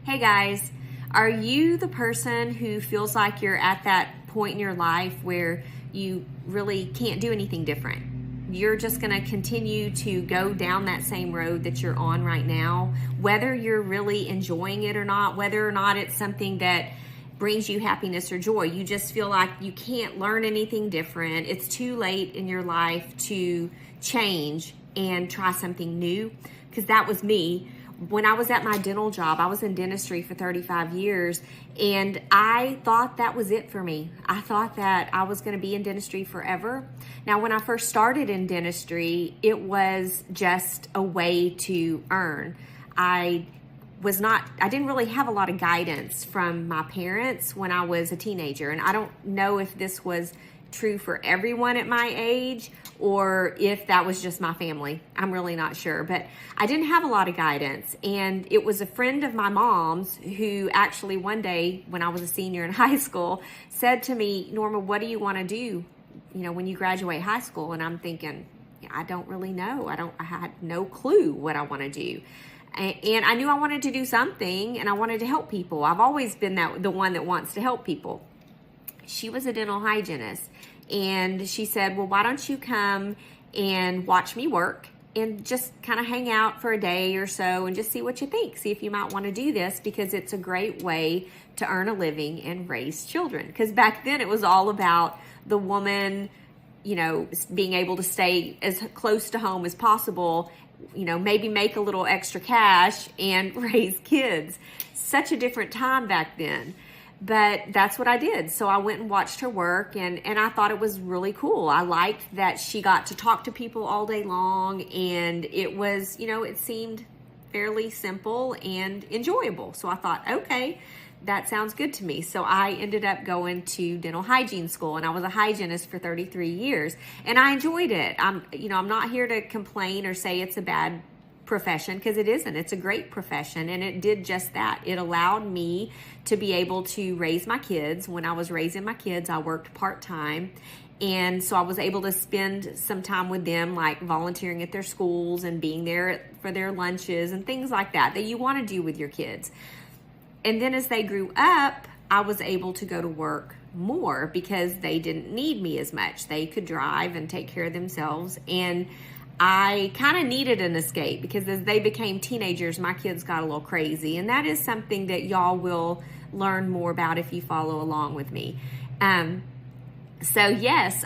Hey guys, are you the person who feels like you're at that point in your life where you really can't do anything different? You're just going to continue to go down that same road that you're on right now, whether you're really enjoying it or not, whether or not it's something that brings you happiness or joy. You just feel like you can't learn anything different. It's too late in your life to change and try something new, because that was me. When I was at my dental job, I was in dentistry for 35 years, and I thought that was it for me. I thought that I was going to be in dentistry forever. Now, when I first started in dentistry, it was just a way to earn. I didn't really have a lot of guidance from my parents when I was a teenager, and I don't know if this was true for everyone at my age or if that was just my family. I'm really not sure, but I didn't have a lot of guidance. And it was a friend of my mom's who actually one day when I was a senior in high school said to me, Norma, what do you want to do, when you graduate high school? And I'm thinking, I don't really know. I had no clue what I want to do. And I knew I wanted to do something, and I wanted to help people. I've always been the one that wants to help people. She was a dental hygienist, and she said, well, why don't you come and watch me work and just kind of hang out for a day or so and just see what you think. See if you might want to do this, because it's a great way to earn a living and raise children. Because back then it was all about the woman, being able to stay as close to home as possible, maybe make a little extra cash and raise kids. Such a different time back then. But that's what I did. So I went and watched her work, and I thought it was really cool. I liked that she got to talk to people all day long, and it was, it seemed fairly simple and enjoyable. So I thought, okay, that sounds good to me. So I ended up going to dental hygiene school, and I was a hygienist for 33 years, and I enjoyed it. I'm not here to complain or say it's a bad profession, because it isn't. It's a great profession, and it did just that. It allowed me to be able to raise my kids. When I was raising my kids, I worked part-time, and so I was able to spend some time with them, like volunteering at their schools and being there for their lunches and things like that you want to do with your kids. And then as they grew up, I was able to go to work more because they didn't need me as much. They could drive and take care of themselves, and I kind of needed an escape, because as they became teenagers, my kids got a little crazy. And that is something that y'all will learn more about if you follow along with me. So yes,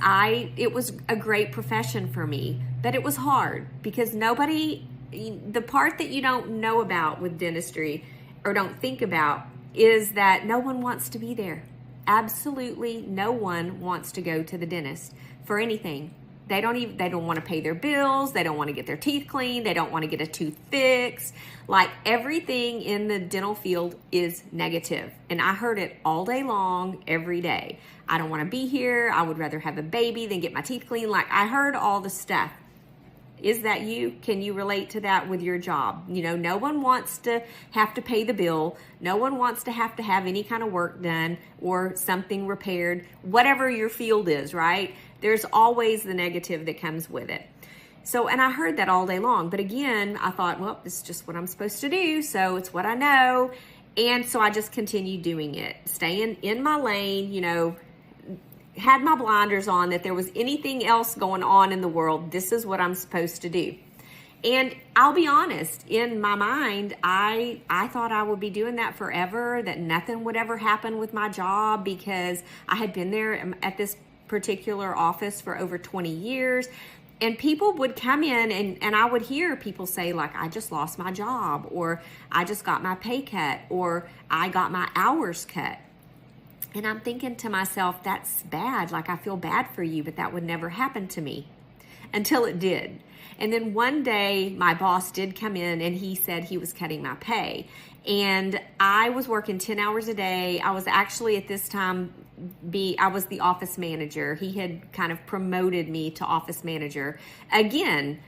it was a great profession for me, but it was hard because the part that you don't know about with dentistry or don't think about is that no one wants to be there. Absolutely no one wants to go to the dentist for anything. They don't want to pay their bills. They don't want to get their teeth cleaned. They don't want to get a tooth fixed. Like, everything in the dental field is negative. And I heard it all day long, every day. I don't want to be here. I would rather have a baby than get my teeth cleaned. Like, I heard all the stuff. Is that you? Can you relate to that with your job? No one wants to have to pay the bill. No one wants to have any kind of work done or something repaired, whatever your field is, right? There's always the negative that comes with it. So, and I heard that all day long. But again, I thought, well, this is just what I'm supposed to do. So it's what I know. And so I just continued doing it, staying in my lane, had my blinders on that there was anything else going on in the world. This is what I'm supposed to do. And I'll be honest, in my mind, I thought I would be doing that forever, that nothing would ever happen with my job, because I had been there at this particular office for over 20 years. And people would come in and I would hear people say, like, I just lost my job, or I just got my pay cut, or I got my hours cut. And I'm thinking to myself, that's bad. Like, I feel bad for you, but that would never happen to me, until it did. And then one day my boss did come in and he said he was cutting my pay. And I was working 10 hours a day. I was actually at this time, I was the office manager. He had kind of promoted me to office manager. Again,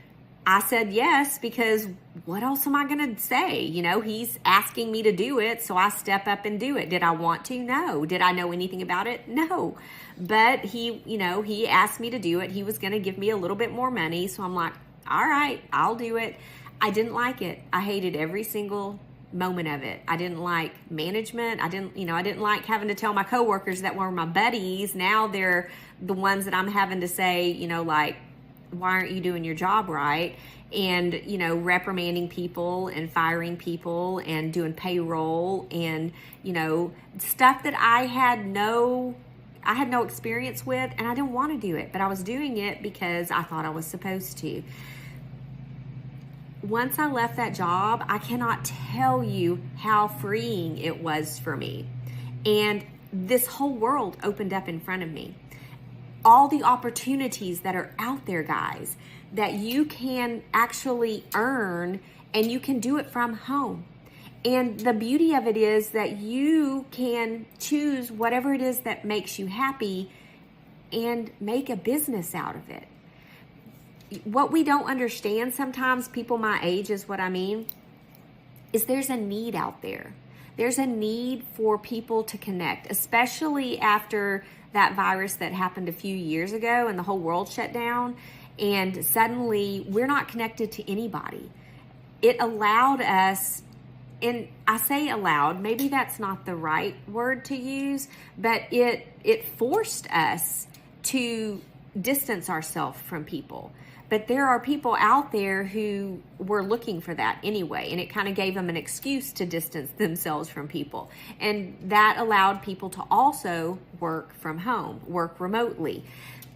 I said yes, because what else am I going to say? He's asking me to do it, so I step up and do it. Did I want to? No. Did I know anything about it? No. But he asked me to do it. He was going to give me a little bit more money, so I'm like, all right, I'll do it. I didn't like it. I hated every single moment of it. I didn't like management. I didn't like having to tell my coworkers that were my buddies. Now they're the ones that I'm having to say, like, why aren't you doing your job right? And, reprimanding people and firing people and doing payroll and, stuff that I had no experience with, and I didn't want to do it, but I was doing it because I thought I was supposed to. Once I left that job, I cannot tell you how freeing it was for me. And this whole world opened up in front of me. All the opportunities that are out there, guys, that you can actually earn, and you can do it from home. And the beauty of it is that you can choose whatever it is that makes you happy and make a business out of it. What we don't understand sometimes, people my age is what I mean, is there's a need out there. There's a need for people to connect, especially after that virus that happened a few years ago and the whole world shut down, and suddenly we're not connected to anybody. It allowed us, and I say allowed, maybe that's not the right word to use, but it forced us to distance ourselves from people. But there are people out there who were looking for that anyway, and it kind of gave them an excuse to distance themselves from people. And that allowed people to also work from home, work remotely.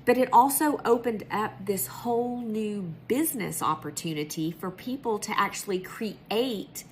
But it also opened up this whole new business opportunity for people to actually create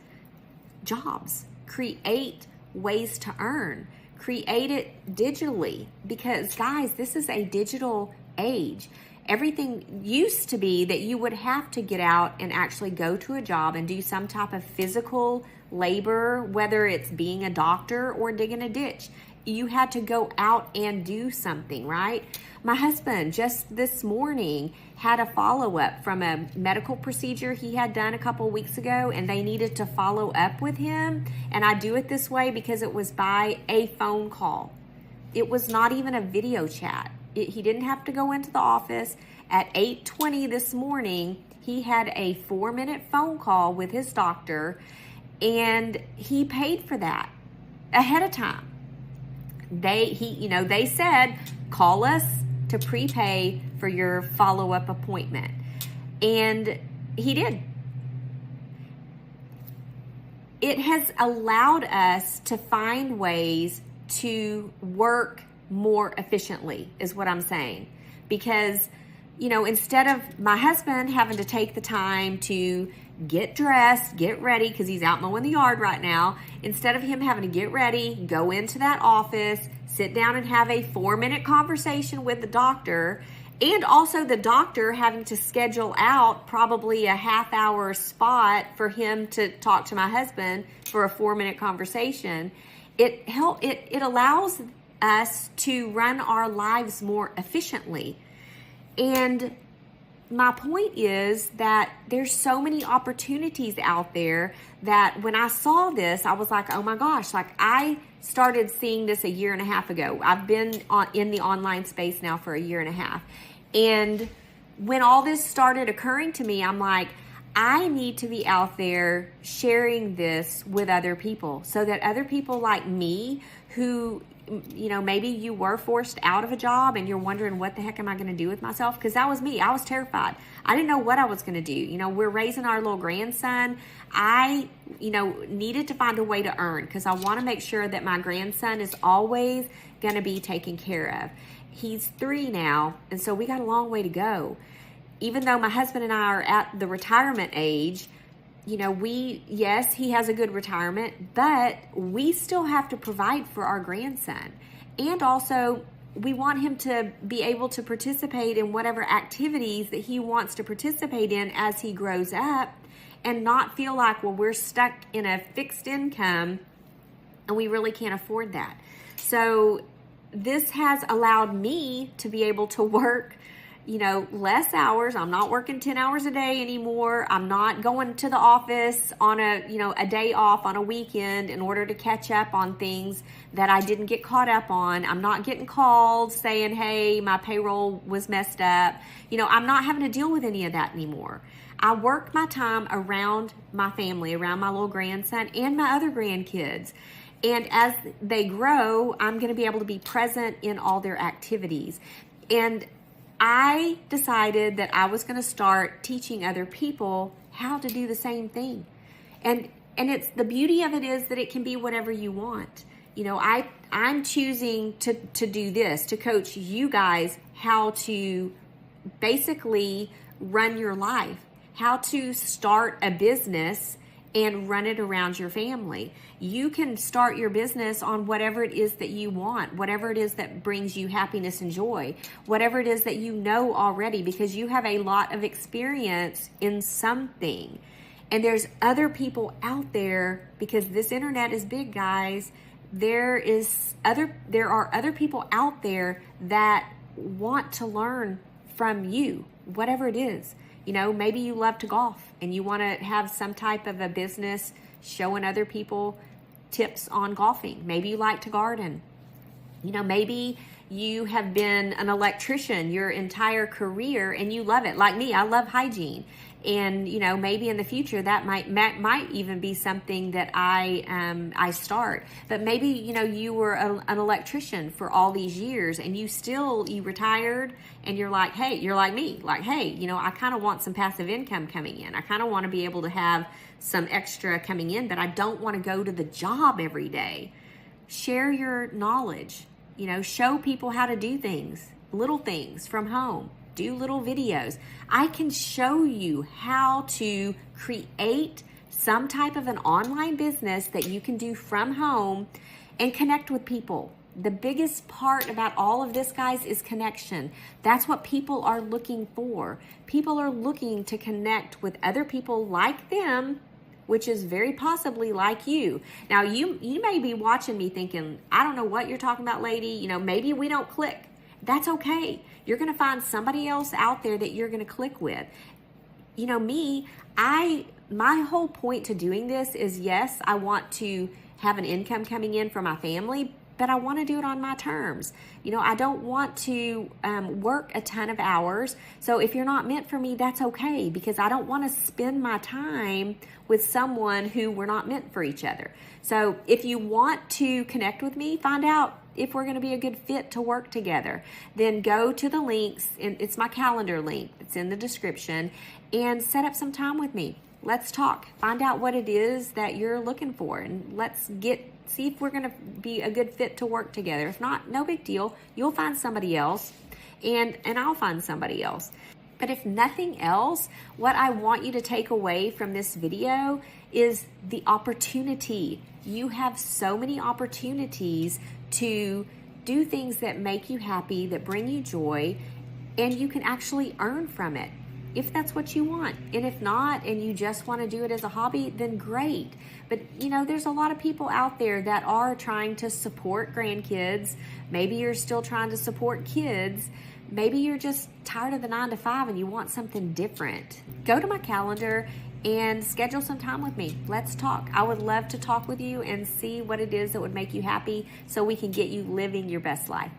jobs, create ways to earn, create it digitally. Because, guys, this is a digital age. Everything used to be that you would have to get out and actually go to a job and do some type of physical labor, whether it's being a doctor or digging a ditch. You had to go out and do something, right? My husband just this morning had a follow-up from a medical procedure he had done a couple weeks ago, and they needed to follow up with him. And I do it this way because it was by a phone call. It was not even a video chat. He didn't have to go into the office. At 8:20 this morning, he had a 4-minute phone call with his doctor, and he paid for that ahead of time. They said, call us to prepay for your follow-up appointment. And he did. It has allowed us to find ways to work more efficiently, is what I'm saying. Because, instead of my husband having to take the time to get dressed, get ready, because he's out mowing the yard right now, instead of him having to get ready, go into that office, sit down and have a 4-minute conversation with the doctor, and also the doctor having to schedule out probably a half-hour spot for him to talk to my husband for a 4-minute conversation, it allows us to run our lives more efficiently. And my point is that there's so many opportunities out there that when I saw this, I was like, oh my gosh, like I started seeing this a year and a half ago. I've been in the online space now for a year and a half. And when all this started occurring to me, I'm like, I need to be out there sharing this with other people so that other people like me who, maybe you were forced out of a job and you're wondering what the heck am I going to do with myself? Because that was me. I was terrified. I didn't know what I was going to do. We're raising our little grandson. I, needed to find a way to earn because I want to make sure that my grandson is always going to be taken care of. He's 3 now, and so we got a long way to go. Even though my husband and I are at the retirement age, yes, he has a good retirement, but we still have to provide for our grandson. And also, we want him to be able to participate in whatever activities that he wants to participate in as he grows up and not feel like, well, we're stuck in a fixed income and we really can't afford that. So this has allowed me to be able to work less hours. I'm not working 10 hours a day anymore. I'm not going to the office on a day off on a weekend in order to catch up on things that I didn't get caught up on. I'm not getting called saying, hey, my payroll was messed up. I'm not having to deal with any of that anymore. I work my time around my family, around my little grandson and my other grandkids. And as they grow, I'm going to be able to be present in all their activities. And I decided that I was going to start teaching other people how to do the same thing. And it's the beauty of it is that it can be whatever you want. You know, I'm choosing to do this, to coach you guys how to basically run your life, how to start a business and run it around your family. You can start your business on whatever it is that you want, whatever it is that brings you happiness and joy, whatever it is that you know already, because you have a lot of experience in something. And there's other people out there, because this internet is big, guys. There are other people out there that want to learn from you, whatever it is. You know, maybe you love to golf and you want to have some type of a business showing other people tips on golfing. Maybe you like to garden. You know, maybe you have been an electrician your entire career and you love it. Like me, I love hygiene. And, you know, maybe in the future that might even be something that I start. But maybe, you know, you were an electrician for all these years and you retired and you're like, hey, you're like me, like, hey, you know, I kind of want some passive income coming in. I kind of want to be able to have some extra coming in, but I don't want to go to the job every day. Share your knowledge, you know, show people how to do things, little things from home. Do little videos. I can show you how to create some type of an online business that you can do from home and connect with people. The biggest part about all of this, guys, is connection. That's what people are looking for. People are looking to connect with other people like them, which is very possibly like you. Now, you may be watching me thinking, I don't know what you're talking about, lady. You know, maybe we don't click. That's okay. You're going to find somebody else out there that you're going to click with. You know, my whole point to doing this is, yes, I want to have an income coming in for my family, but I want to do it on my terms. You know, I don't want to work a ton of hours. So if you're not meant for me, that's okay, because I don't want to spend my time with someone who we're not meant for each other. So if you want to connect with me, find out if we're going to be a good fit to work together, then go to the links, and it's my calendar link. It's in the description, and set up some time with me. Let's talk. Find out what it is that you're looking for, and let's see if we're going to be a good fit to work together. If not, no big deal. You'll find somebody else, and I'll find somebody else. But if nothing else, what I want you to take away from this video is the opportunity. You have so many opportunities to do things that make you happy, that bring you joy, and you can actually earn from it if that's what you want. And if not, and you just want to do it as a hobby, then great. But you know, there's a lot of people out there that are trying to support grandkids. Maybe you're still trying to support kids. Maybe you're just tired of the 9-to-5 and you want something different. Go to my calendar and schedule some time with me. Let's talk. I would love to talk with you and see what it is that would make you happy so we can get you living your best life.